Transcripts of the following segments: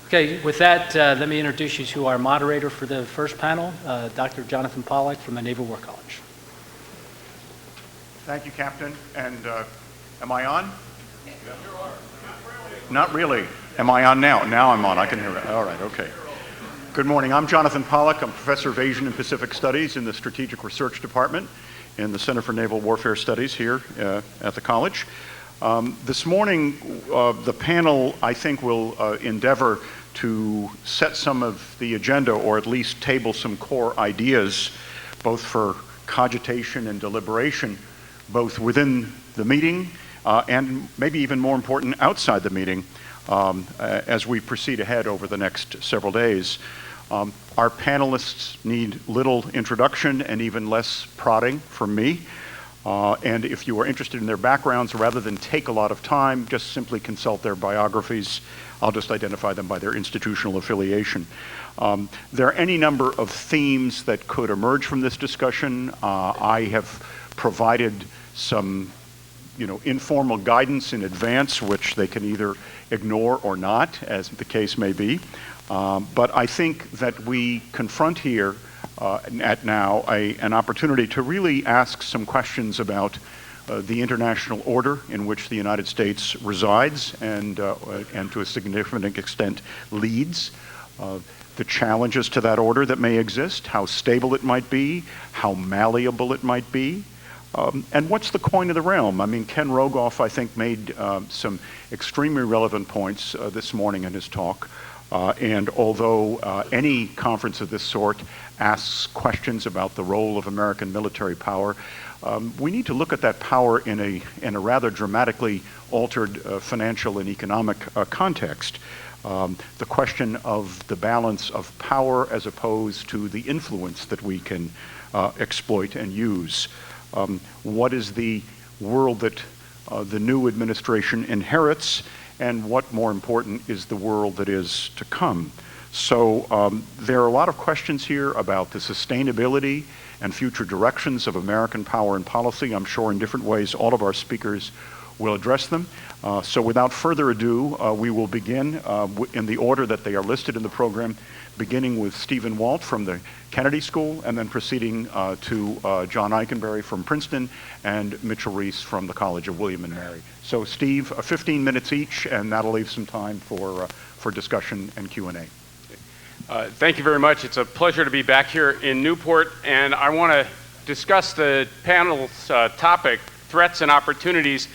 Okay, with that, let me introduce you to our moderator for the first panel, Dr. Jonathan Pollack from the Naval War College. Thank you, Captain. And am I on? Not really. Am I on now? Now I'm on. I can hear it. All right, okay. Good morning. I'm Jonathan Pollack. I'm Professor of Asian and Pacific Studies in the Strategic Research Department in the Center for Naval Warfare Studies here at the college. This morning, the panel, I think, will endeavor to set some of the agenda, or at least table some core ideas, both for cogitation and deliberation, both within the meeting and maybe even more important, outside the meeting, as we proceed ahead over the next several days. Our panelists need little introduction and even less prodding from me. And if you are interested in their backgrounds, rather than take a lot of time, just simply consult their biographies. I'll just identify them by their institutional affiliation. There are any number of themes that could emerge from this discussion. I have provided some informal guidance in advance, which they can either ignore or not, as the case may be. But I think that we confront here now an opportunity to really ask some questions about the international order in which the United States resides and to a significant extent leads, the challenges to that order that may exist, how stable it might be, how malleable it might be, and what's the coin of the realm? I mean, Ken Rogoff, I think, made some extremely relevant points this morning in his talk. And although any conference of this sort asks questions about the role of American military power, we need to look at that power in a rather dramatically altered financial and economic context. The question of the balance of power as opposed to the influence that we can exploit and use. What is the world that the new administration inherits, and what, more important, is the world that is to come? So there are a lot of questions here about the sustainability and future directions of American power and policy. I'm sure in different ways all of our speakers will address them. So without further ado, we will begin in the order that they are listed in the program, beginning with Stephen Walt from the Kennedy School, and then proceeding to John Ikenberry from Princeton and Mitchell Reiss from the College of William and Mary. So Steve, 15 minutes each, and that'll leave some time for discussion and Q&A. Thank you very much. It's a pleasure to be back here in Newport, and I want to discuss the panel's topic, threats and opportunities,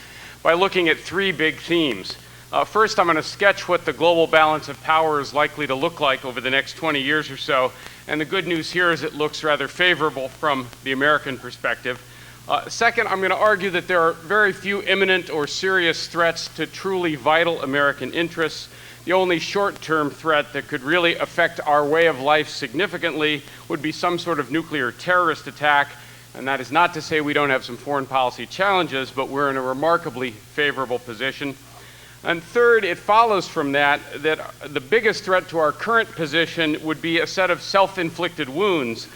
by looking at three big themes. First, I'm going to sketch what the global balance of power is likely to look like over the next 20 years or so. And the good news here is it looks rather favorable from the American perspective. Second, I'm going to argue that there are very few imminent or serious threats to truly vital American interests. The only short-term threat that could really affect our way of life significantly would be some sort of nuclear terrorist attack. And that is not to say we don't have some foreign policy challenges, but we're in a remarkably favorable position. And third, it follows from that the biggest threat to our current position would be a set of self-inflicted wounds.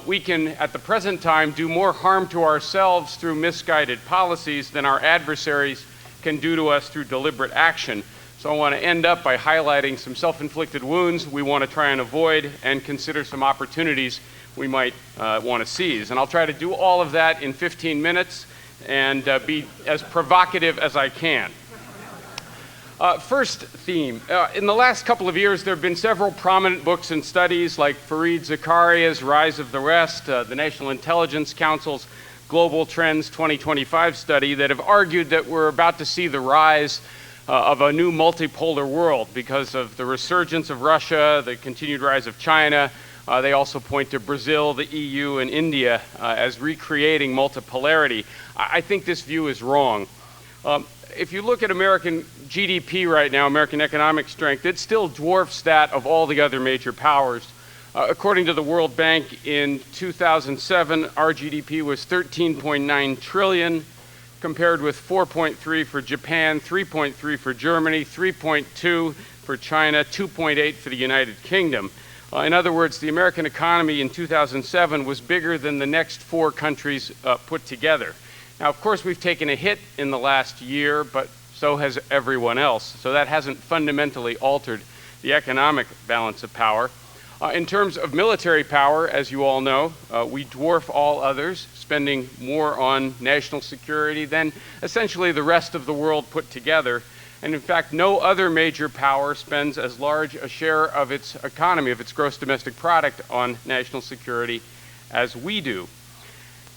We can, at the present time, do more harm to ourselves through misguided policies than our adversaries can do to us through deliberate action. So I want to end up by highlighting some self-inflicted wounds we want to try and avoid, and consider some opportunities we might want to seize. And I'll try to do all of that in 15 minutes and be as provocative as I can. First theme, in the last couple of years there have been several prominent books and studies like Fareed Zakaria's Rise of the West, the National Intelligence Council's Global Trends 2025 study, that have argued that we're about to see the rise of a new multipolar world because of the resurgence of Russia, the continued rise of China. They also point to Brazil, the EU, and India as recreating multipolarity. I think this view is wrong. If you look at American GDP right now, American economic strength, it still dwarfs that of all the other major powers. According to the World Bank, in 2007, our GDP was $13.9 trillion, compared with 4.3 for Japan, 3.3 for Germany, 3.2 for China, 2.8 for the United Kingdom. In other words, the American economy in 2007 was bigger than the next four countries put together. Now, of course, we've taken a hit in the last year, but so has everyone else. So that hasn't fundamentally altered the economic balance of power. In terms of military power, as you all know, we dwarf all others, spending more on national security than essentially the rest of the world put together. And in fact, no other major power spends as large a share of its economy, of its gross domestic product, on national security as we do.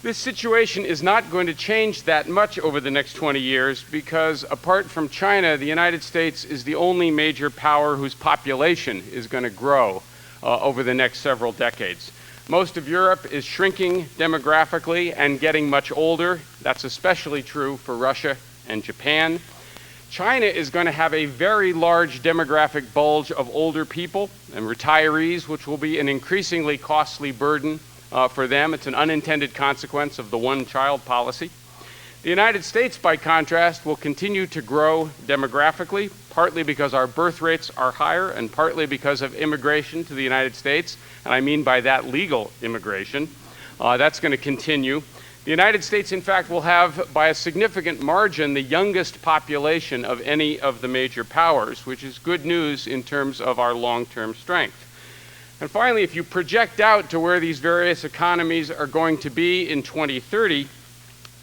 This situation is not going to change that much over the next 20 years because apart from China, the United States is the only major power whose population is going to grow over the next several decades. Most of Europe is shrinking demographically and getting much older. That's especially true for Russia and Japan. China is going to have a very large demographic bulge of older people and retirees, which will be an increasingly costly burden for them. It's an unintended consequence of the one-child policy. The United States, by contrast, will continue to grow demographically, partly because our birth rates are higher and partly because of immigration to the United States, and I mean by that legal immigration. That's going to continue. The United States, in fact, will have, by a significant margin, the youngest population of any of the major powers, which is good news in terms of our long-term strength. And finally, if you project out to where these various economies are going to be in 2030,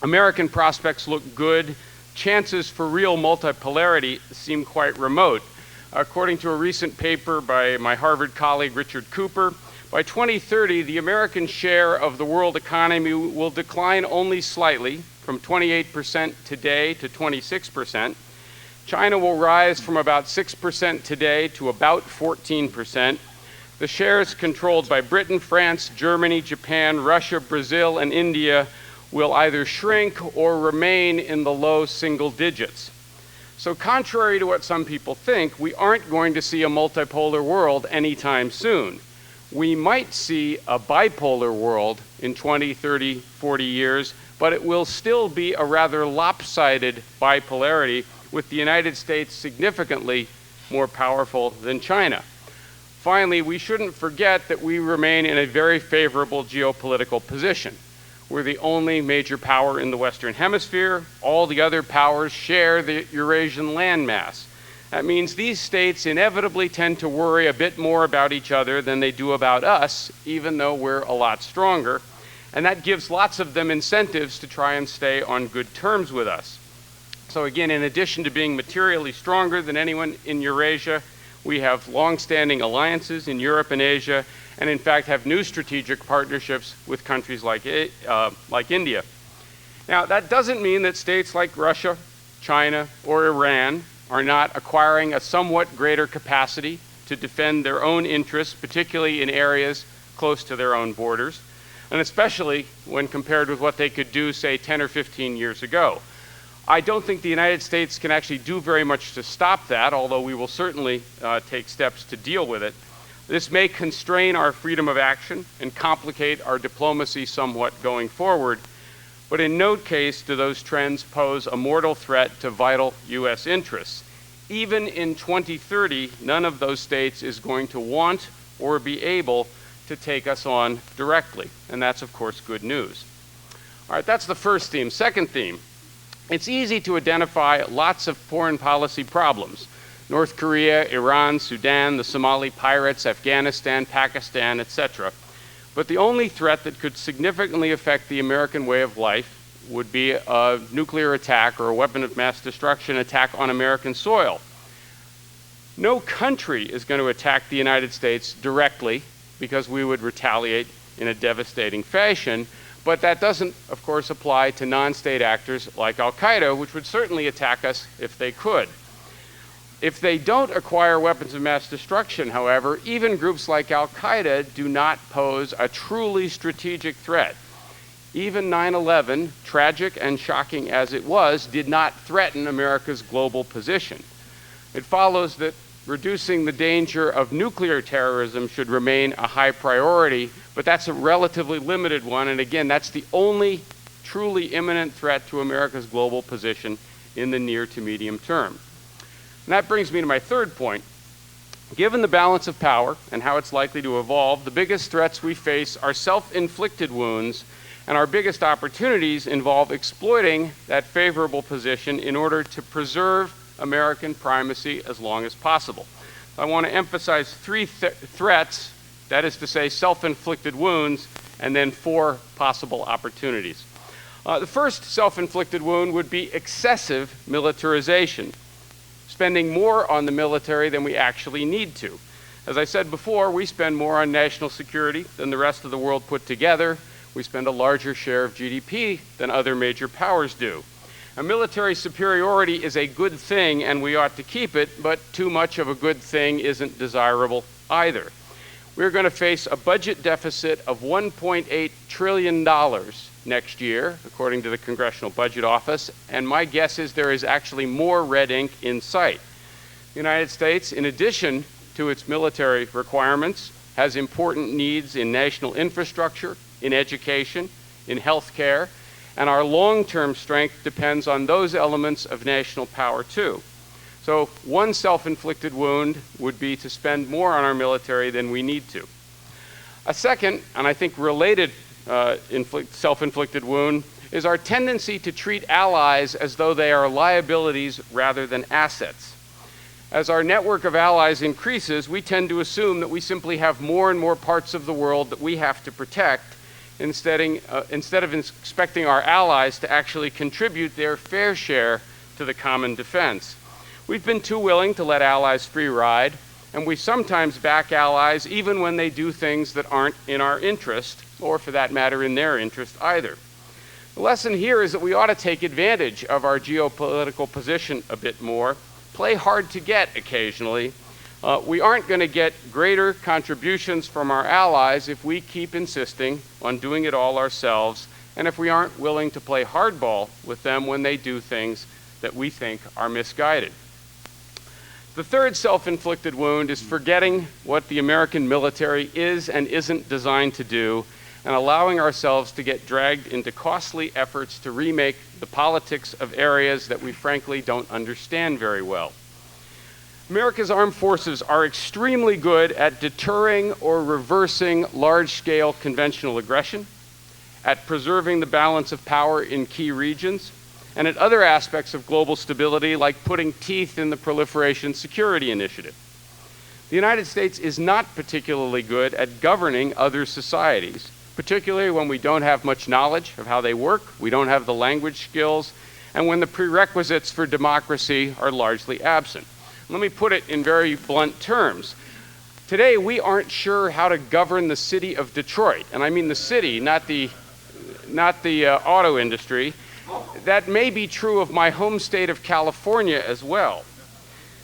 American prospects look good. Chances for real multipolarity seem quite remote. According to a recent paper by my Harvard colleague Richard Cooper, by 2030, the American share of the world economy will decline only slightly, from 28% today to 26%. China will rise from about 6% today to about 14%. The shares controlled by Britain, France, Germany, Japan, Russia, Brazil, and India will either shrink or remain in the low single digits. So contrary to what some people think, we aren't going to see a multipolar world anytime soon. We might see a bipolar world in 20, 30, 40 years, but it will still be a rather lopsided bipolarity, with the United States significantly more powerful than China. Finally, we shouldn't forget that we remain in a very favorable geopolitical position. We're the only major power in the Western Hemisphere. All the other powers share the Eurasian landmass. That means these states inevitably tend to worry a bit more about each other than they do about us, even though we're a lot stronger. And that gives lots of them incentives to try and stay on good terms with us. So again, in addition to being materially stronger than anyone in Eurasia, we have long-standing alliances in Europe and Asia, and in fact have new strategic partnerships with countries like India. Now, that doesn't mean that states like Russia, China, or Iran are not acquiring a somewhat greater capacity to defend their own interests, particularly in areas close to their own borders, and especially when compared with what they could do, say, 10 or 15 years ago. I don't think the United States can actually do very much to stop that, although we will certainly take steps to deal with it. This may constrain our freedom of action and complicate our diplomacy somewhat going forward, but in no case do those trends pose a mortal threat to vital U.S. interests. Even in 2030, none of those states is going to want or be able to take us on directly, and that's, of course, good news. All right, that's the first theme. Second theme, it's easy to identify lots of foreign policy problems. North Korea, Iran, Sudan, the Somali pirates, Afghanistan, Pakistan, etc. But the only threat that could significantly affect the American way of life would be a nuclear attack or a weapon of mass destruction attack on American soil. No country is going to attack the United States directly because we would retaliate in a devastating fashion, but that doesn't, of course, apply to non-state actors like Al-Qaeda, which would certainly attack us if they could. If they don't acquire weapons of mass destruction, however, even groups like Al-Qaeda do not pose a truly strategic threat. Even 9/11, tragic and shocking as it was, did not threaten America's global position. It follows that reducing the danger of nuclear terrorism should remain a high priority, but that's a relatively limited one, and again, that's the only truly imminent threat to America's global position in the near to medium term. And that brings me to my third point. Given the balance of power and how it's likely to evolve, the biggest threats we face are self-inflicted wounds, and our biggest opportunities involve exploiting that favorable position in order to preserve American primacy as long as possible. I want to emphasize three threats, that is to say self-inflicted wounds, and then 4 possible opportunities. The first self-inflicted wound would be excessive militarization, spending more on the military than we actually need to. As I said before, we spend more on national security than the rest of the world put together. We spend a larger share of GDP than other major powers do. A military superiority is a good thing, and we ought to keep it, but too much of a good thing isn't desirable either. We're going to face a budget deficit of $1.8 trillion next year, according to the Congressional Budget Office, and my guess is there is actually more red ink in sight. The United States, in addition to its military requirements, has important needs in national infrastructure, in education, in health care, and our long-term strength depends on those elements of national power too. So one self-inflicted wound would be to spend more on our military than we need to. A second, and I think related self-inflicted wound, is our tendency to treat allies as though they are liabilities rather than assets. As our network of allies increases, we tend to assume that we simply have more and more parts of the world that we have to protect, instead of expecting our allies to actually contribute their fair share to the common defense. We've been too willing to let allies free ride, and we sometimes back allies even when they do things that aren't in our interest, or for that matter, in their interest either. The lesson here is that we ought to take advantage of our geopolitical position a bit more, play hard to get occasionally. We aren't going to get greater contributions from our allies if we keep insisting on doing it all ourselves, and if we aren't willing to play hardball with them when they do things that we think are misguided. The third self-inflicted wound is forgetting what the American military is and isn't designed to do, and allowing ourselves to get dragged into costly efforts to remake the politics of areas that we frankly don't understand very well. America's armed forces are extremely good at deterring or reversing large-scale conventional aggression, at preserving the balance of power in key regions, and at other aspects of global stability like putting teeth in the Proliferation Security Initiative. The United States is not particularly good at governing other societies, particularly when we don't have much knowledge of how they work, we don't have the language skills, and when the prerequisites for democracy are largely absent. Let me put it in very blunt terms. Today, we aren't sure how to govern the city of Detroit, and I mean the city, not the auto industry. That may be true of my home state of California as well.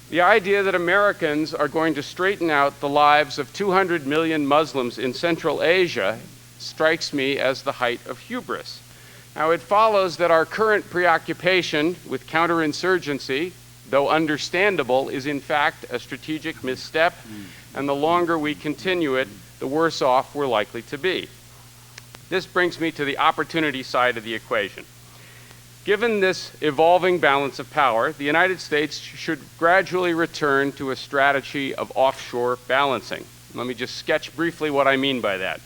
The idea that Americans are going to straighten out the lives of 200 million Muslims in Central Asia strikes me as the height of hubris. Now, it follows that our current preoccupation with counterinsurgency, though understandable, is in fact a strategic misstep, and the longer we continue it, the worse off we're likely to be. This brings me to the opportunity side of the equation. Given this evolving balance of power, the United States should gradually return to a strategy of offshore balancing. Let me just sketch briefly what I mean by that.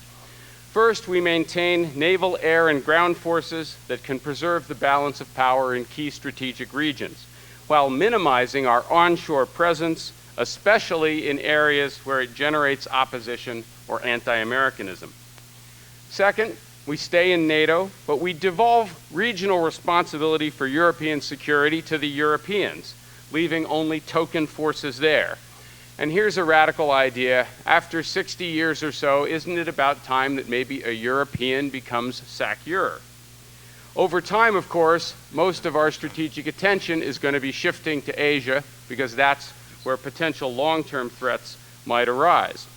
First, we maintain naval, air, and ground forces that can preserve the balance of power in key strategic regions, while minimizing our onshore presence, especially in areas where it generates opposition or anti-Americanism. Second, we stay in NATO, but we devolve regional responsibility for European security to the Europeans, leaving only token forces there. And here's a radical idea. After 60 years or so, isn't it about time that maybe a European becomes SACEUR? Over time, of course, most of our strategic attention is going to be shifting to Asia, because that's where potential long-term threats might arise.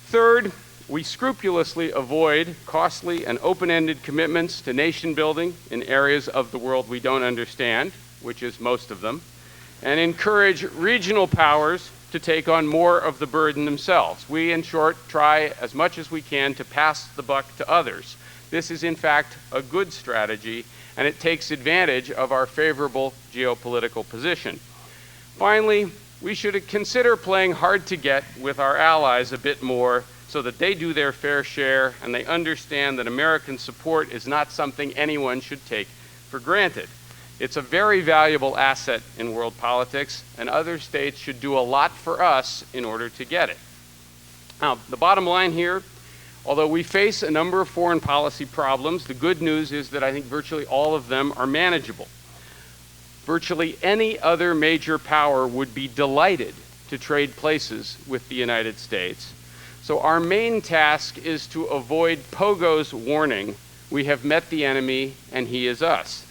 Third, we scrupulously avoid costly and open-ended commitments to nation building in areas of the world we don't understand, which is most of them, and encourage regional powers to take on more of the burden themselves. We, in short, try as much as we can to pass the buck to others. This is, in fact, a good strategy, and it takes advantage of our favorable geopolitical position. Finally, we should consider playing hard to get with our allies a bit more, so that they do their fair share and they understand that American support is not something anyone should take for granted. It's a very valuable asset in world politics, and other states should do a lot for us in order to get it. Now, the bottom line here, although we face a number of foreign policy problems, the good news is that I think virtually all of them are manageable. Virtually any other major power would be delighted to trade places with the United States. So our main task is to avoid Pogo's warning, "We have met the enemy and he is us."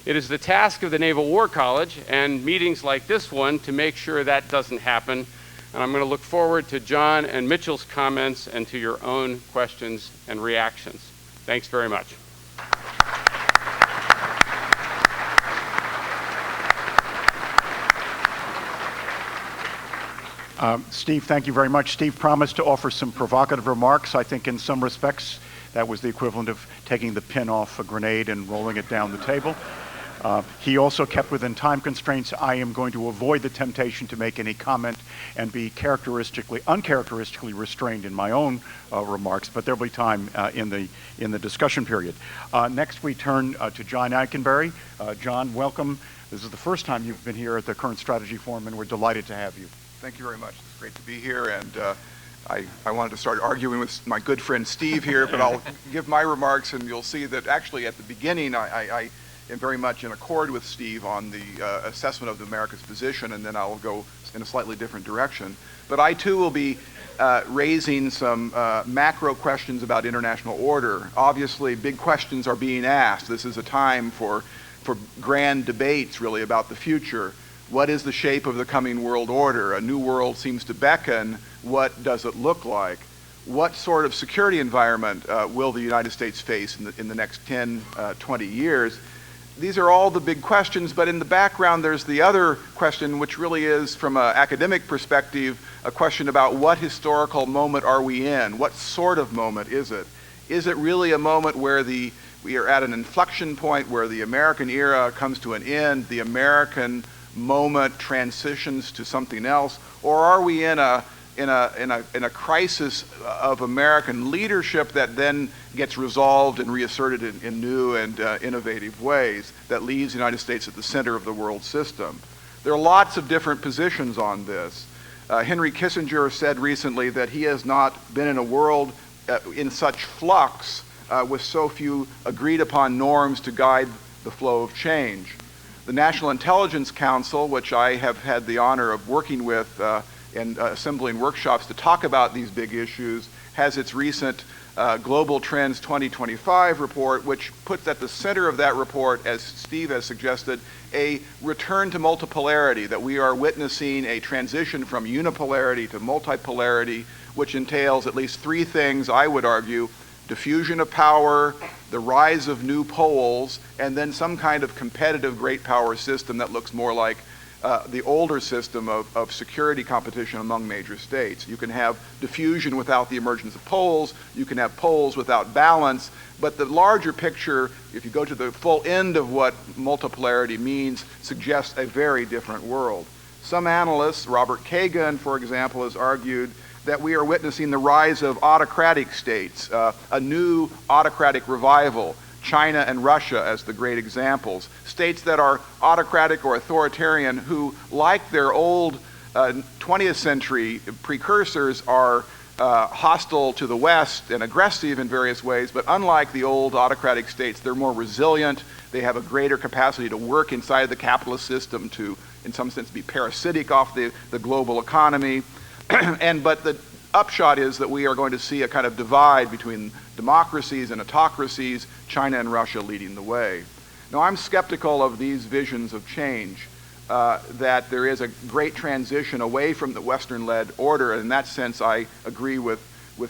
It is the task of the Naval War College and meetings like this one to make sure that doesn't happen. And I'm going to look forward to John and Mitchell's comments and to your own questions and reactions. Thanks very much. Steve, thank you very much. Steve promised to offer some provocative remarks. I think in some respects that was the equivalent of taking the pin off a grenade and rolling it down the table. He also kept within time constraints. I am going to avoid the temptation to make any comment and be uncharacteristically restrained in my own remarks, but there'll be time in the discussion period. Next we turn to John Ikenberry. John, welcome. This is the first time you've been here at the Current Strategy Forum, and we're delighted to have you. Thank you very much. It's great to be here, and I wanted to start arguing with my good friend Steve here, but I'll give my remarks, and you'll see that actually at the beginning I am very much in accord with Steve on the assessment of America's position, and then I'll go in a slightly different direction. But I too will be raising some macro questions about international order. Obviously, big questions are being asked. This is a time for grand debates, really, about the future. What is the shape of the coming world order? A new world seems to beckon. What does it look like? What sort of security environment will the United States face in the next 10, 20 years? These are all the big questions, but in the background there's the other question, which really is, from an academic perspective, a question about what historical moment are we in? What sort of moment is it? Is it really a moment where we are at an inflection point where the American era comes to an end, the American moment transitions to something else, or are we in a crisis of American leadership that then gets resolved and reasserted in new and innovative ways that leaves the United States at the center of the world system? There are lots of different positions on this. Henry Kissinger said recently that he has not been in a world in such flux with so few agreed upon norms to guide the flow of change. The National Intelligence Council, which I have had the honor of working with and assembling workshops to talk about these big issues, has its recent Global Trends 2025 report, which puts at the center of that report, as Steve has suggested, a return to multipolarity, that we are witnessing a transition from unipolarity to multipolarity, which entails at least three things, I would argue: diffusion of power, the rise of new poles, and then some kind of competitive great power system that looks more like the older system of security competition among major states. You can have diffusion without the emergence of poles, you can have poles without balance, but the larger picture, if you go to the full end of what multipolarity means, suggests a very different world. Some analysts, Robert Kagan, for example, has argued that we are witnessing the rise of autocratic states, a new autocratic revival, China and Russia as the great examples. States that are autocratic or authoritarian who, like their old 20th century precursors, are hostile to the West and aggressive in various ways, but unlike the old autocratic states, they're more resilient. They have a greater capacity to work inside the capitalist system to, in some sense, be parasitic off the global economy. But the upshot is that we are going to see a kind of divide between democracies and autocracies, China and Russia leading the way. Now, I'm skeptical of these visions of change, that there is a great transition away from the Western-led order. In that sense, I agree with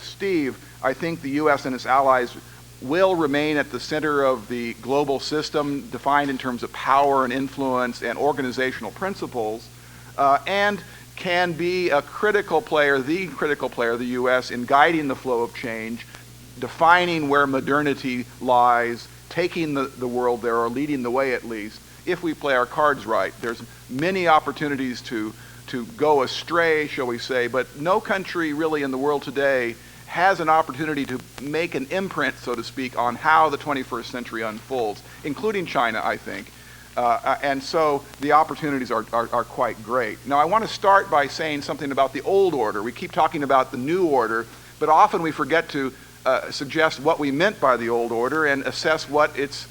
Steve. I think the U.S. and its allies will remain at the center of the global system, defined in terms of power and influence and organizational principles, and can be a critical player, the U.S., in guiding the flow of change, defining where modernity lies, taking the world there, or leading the way at least, if we play our cards right. There's many opportunities to go astray, shall we say, but no country really in the world today has an opportunity to make an imprint, so to speak, on how the 21st century unfolds, including China, I think. And so the opportunities are quite great. Now I want to start by saying something about the old order. We keep talking about the new order, but often we forget to suggest what we meant by the old order and assess what its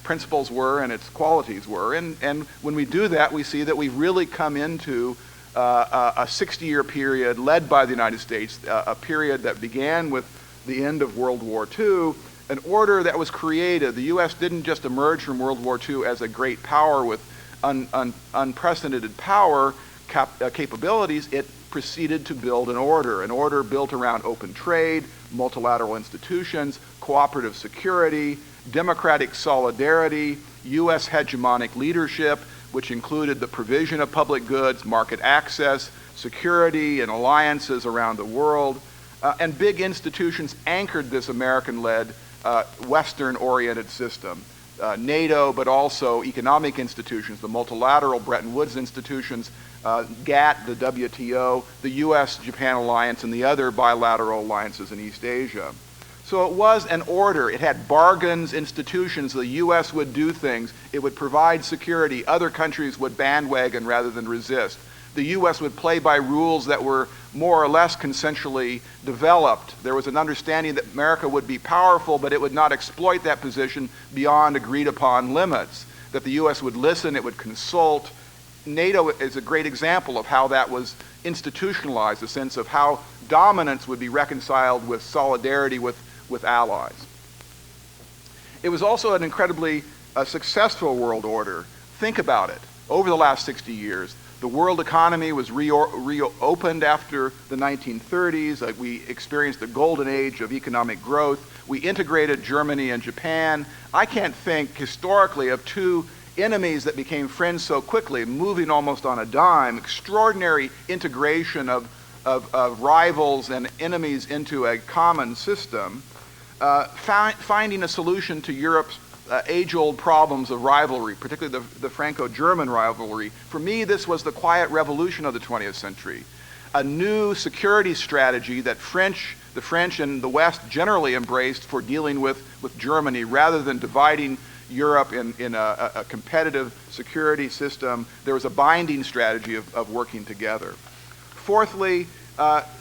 principles were and its qualities were. And when we do that, we see that we've really come into a 60-year period led by the United States, a period that began with the end of World War II, an order that was created. The U.S. didn't just emerge from World War II as a great power with unprecedented power capabilities. It proceeded to build an order built around open trade, multilateral institutions, cooperative security, democratic solidarity, U.S. hegemonic leadership, which included the provision of public goods, market access, security and alliances around the world, and big institutions anchored this American-led, Western-oriented system. NATO, but also economic institutions, the multilateral Bretton Woods institutions, GATT, the WTO, the U.S.-Japan alliance, and the other bilateral alliances in East Asia. So it was an order. It had bargains, institutions. The U.S. would do things. It would provide security. Other countries would bandwagon rather than resist. The U.S. would play by rules that were more or less consensually developed. There was an understanding that America would be powerful, but it would not exploit that position beyond agreed upon limits, that the U.S. would listen, it would consult. NATO is a great example of how that was institutionalized, a sense of how dominance would be reconciled with solidarity with allies. It was also an incredibly successful world order. Think about it. Over the last 60 years, the world economy was reopened after the 1930s. We experienced a golden age of economic growth. We integrated Germany and Japan. I can't think historically of two enemies that became friends so quickly, moving almost on a dime. Extraordinary integration of rivals and enemies into a common system. Finding a solution to Europe's age-old problems of rivalry, particularly the Franco-German rivalry. For me, this was the quiet revolution of the 20th century. A new security strategy that the French and the West generally embraced for dealing with Germany, rather than dividing Europe in a competitive security system. There was a binding strategy of working together. Fourthly,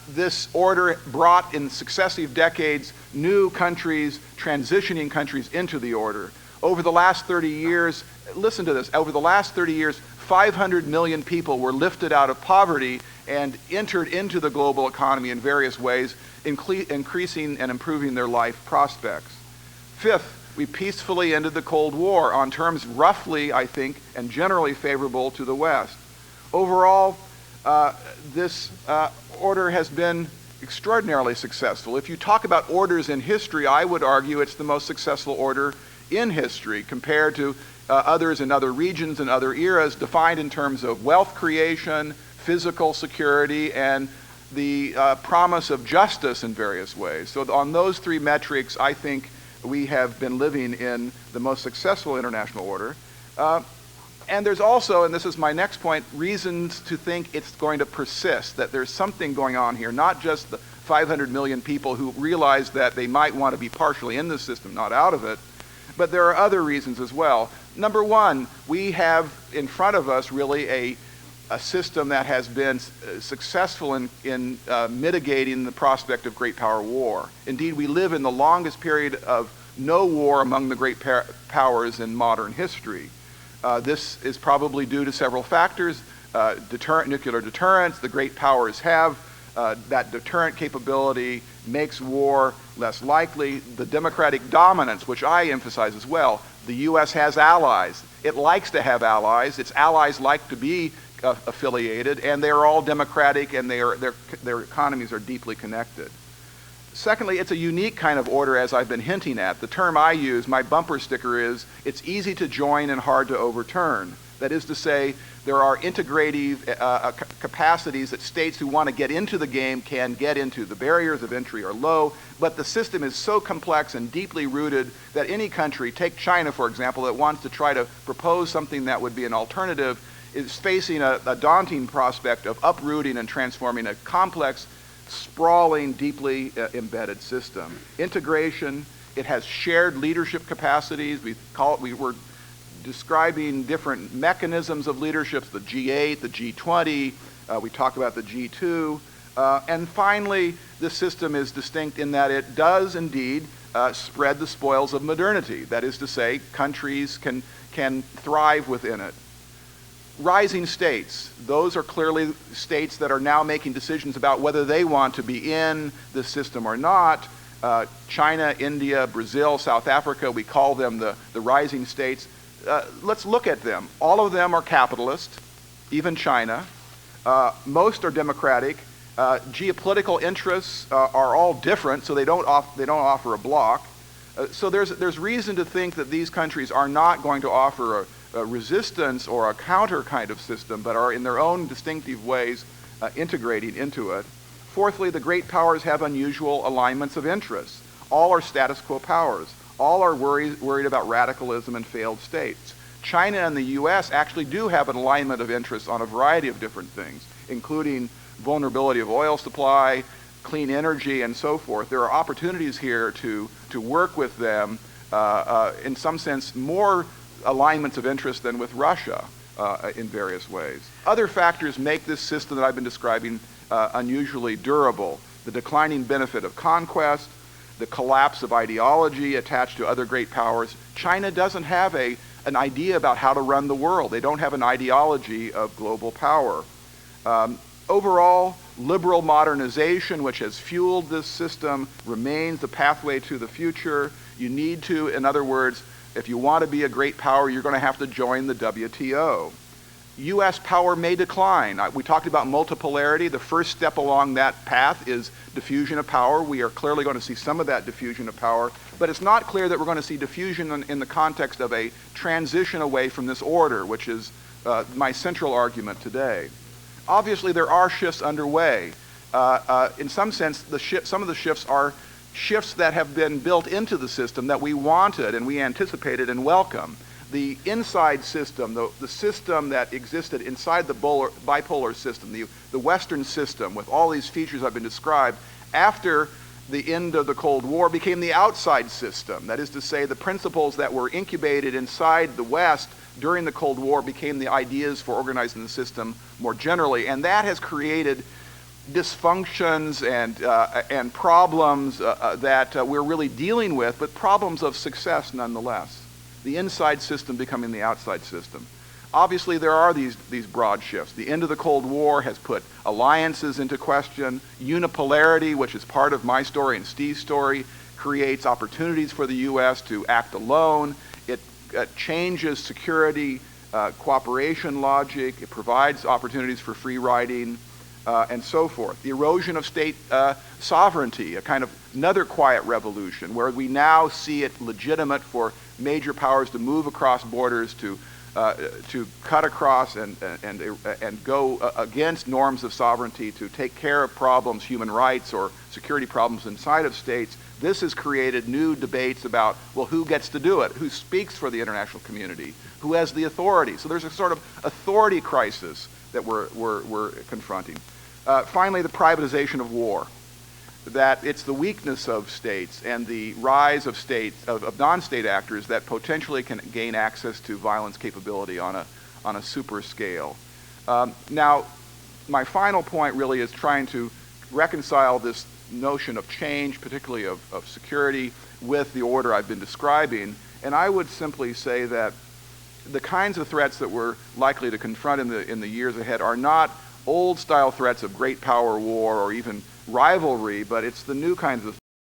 this order brought in successive decades new countries, transitioning countries into the order. Over the last 30 years, listen to this, over the last 30 years, 500 million people were lifted out of poverty and entered into the global economy in various ways, increasing and improving their life prospects. Fifth, we peacefully ended the Cold War on terms roughly, I think, and generally favorable to the West. Overall, this order has been extraordinarily successful. If you talk about orders in history, I would argue it's the most successful order in history compared to others in other regions and other eras, defined in terms of wealth creation, physical security, and the promise of justice in various ways. So on those three metrics, I think we have been living in the most successful international order. And there's also, and this is my next point, reasons to think it's going to persist, that there's something going on here, not just the 500 million people who realize that they might want to be partially in the system, not out of it, but there are other reasons as well. Number one, we have in front of us really a system that has been successful in mitigating the prospect of great power war. Indeed, we live in the longest period of no war among the great powers in modern history. This is probably due to several factors. Nuclear deterrence, the great powers have. That deterrent capability makes war less likely. The democratic dominance, which I emphasize as well. The U.S. has allies. It likes to have allies. Its allies like to be affiliated, and they are all democratic, and their economies are deeply connected. Secondly, it's a unique kind of order, as I've been hinting at. The term I use, my bumper sticker is, it's easy to join and hard to overturn. That is to say, there are integrative capacities that states who want to get into the game can get into. The barriers of entry are low, but the system is so complex and deeply rooted that any country, take China for example, that wants to try to propose something that would be an alternative, is facing a daunting prospect of uprooting and transforming a complex, sprawling, deeply embedded system. Integration, it has shared leadership capacities. We call it, describing different mechanisms of leadership, the G8, the G20, we talk about the G2, and finally, this system is distinct in that it does indeed spread the spoils of modernity. That is to say, countries can thrive within it. Rising states, those are clearly states that are now making decisions about whether they want to be in this system or not. China, India, Brazil, South Africa, we call them the rising states. Let's look at them. All of them are capitalist, even China. Most are democratic. Geopolitical interests are all different, so they don't offer a block. So there's reason to think that these countries are not going to offer a resistance or a counter kind of system, but are in their own distinctive ways integrating into it. Fourthly, the great powers have unusual alignments of interests. All are status quo powers. All are worried about radicalism and failed states. China and the U.S. actually do have an alignment of interests on a variety of different things, including vulnerability of oil supply, clean energy, and so forth. There are opportunities here to work with them, in some sense, more alignments of interest than with Russia in various ways. Other factors make this system that I've been describing unusually durable. The declining benefit of conquest, the collapse of ideology attached to other great powers. China doesn't have an idea about how to run the world. They don't have an ideology of global power. Overall, liberal modernization, which has fueled this system, remains the pathway to the future. You need to, in other words, if you want to be a great power, you're going to have to join the WTO. U.S. power may decline. We talked about multipolarity. The first step along that path is diffusion of power. We are clearly going to see some of that diffusion of power, but it's not clear that we're going to see diffusion in the context of a transition away from this order, which is my central argument today. Obviously, there are shifts underway. In some sense, some of the shifts are shifts that have been built into the system that we wanted and we anticipated and welcome. The inside system, the system that existed inside the bipolar system, the Western system with all these features I've been described, after the end of the Cold War became the outside system. That is to say, the principles that were incubated inside the West during the Cold War became the ideas for organizing the system more generally, and that has created dysfunctions and problems that we're really dealing with, but problems of success nonetheless. The inside system becoming the outside system. Obviously, there are these broad shifts. The end of the Cold War has put alliances into question. Unipolarity, which is part of my story and Steve's story, creates opportunities for the U.S. to act alone. It changes security, cooperation logic. It provides opportunities for free riding, and so forth. The erosion of state sovereignty, a kind of another quiet revolution where we now see it legitimate for major powers to move across borders, to cut across and go against norms of sovereignty, to take care of problems, human rights or security problems inside of states. This has created new debates about, well, who gets to do it? Who speaks for the international community? Who has the authority? So there's a sort of authority crisis that we're confronting. Finally, the privatization of war. That it's the weakness of states and the rise of states, of non-state actors that potentially can gain access to violence capability on a super scale. Now, my final point really is trying to reconcile this notion of change, particularly of security, with the order I've been describing. And I would simply say that the kinds of threats that we're likely to confront in the years ahead are not old-style threats of great power war or even rivalry, but it's the new kinds of